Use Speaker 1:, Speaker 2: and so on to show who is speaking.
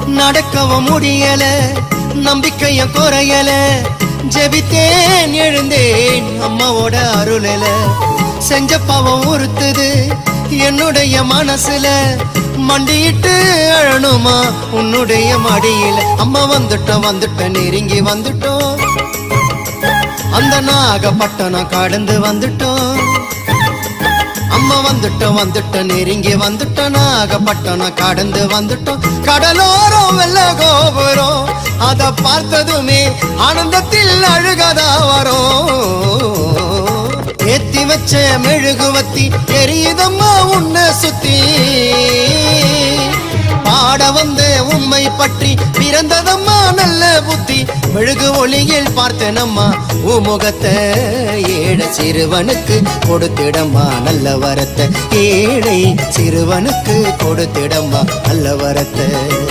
Speaker 1: நடக்கவும் முடியல, நம்பிக்கைய குறையல. ஜெபித்தேன் எழுந்தேன் அம்மாவோட அருளல. செஞ்ச பாவம் உறுத்துது என்னுடைய மனசுல. மண்டியிட்டு அழணுமா உன்னுடைய மடியில. அம்மா வந்துட்டோம் நெருங்கி வந்துட்டோம். அந்த நாகப்பட்டினம் கடந்து வந்துட்டோம். அம்மா வந்துட்டோம் நெருங்கி வந்துட்டோம். நாகப்பட்டினம் கடந்து வந்துட்டோம். கடலோரம் வெள்ள கோபுரம் அத பார்த்ததுமே ஆனந்தத்தில் அழுகதா வரும். ஏத்தி வச்ச மெழுகுவத்தி எரியுதம்மா உன்னை சுத்தி. பாட வந்த உம்மை பற்றி பிறந்ததம்மா நல்ல புத்தி. மெழுகு ஒளியில் பார்த்தனம்மா உமுகத்தை. ஏழை சிறுவனுக்கு கொடுத்திடம்மா நல்ல வரத்தை. ஏழை சிறுவனுக்கு கொடுத்திடம்மா நல்ல வரத்தை.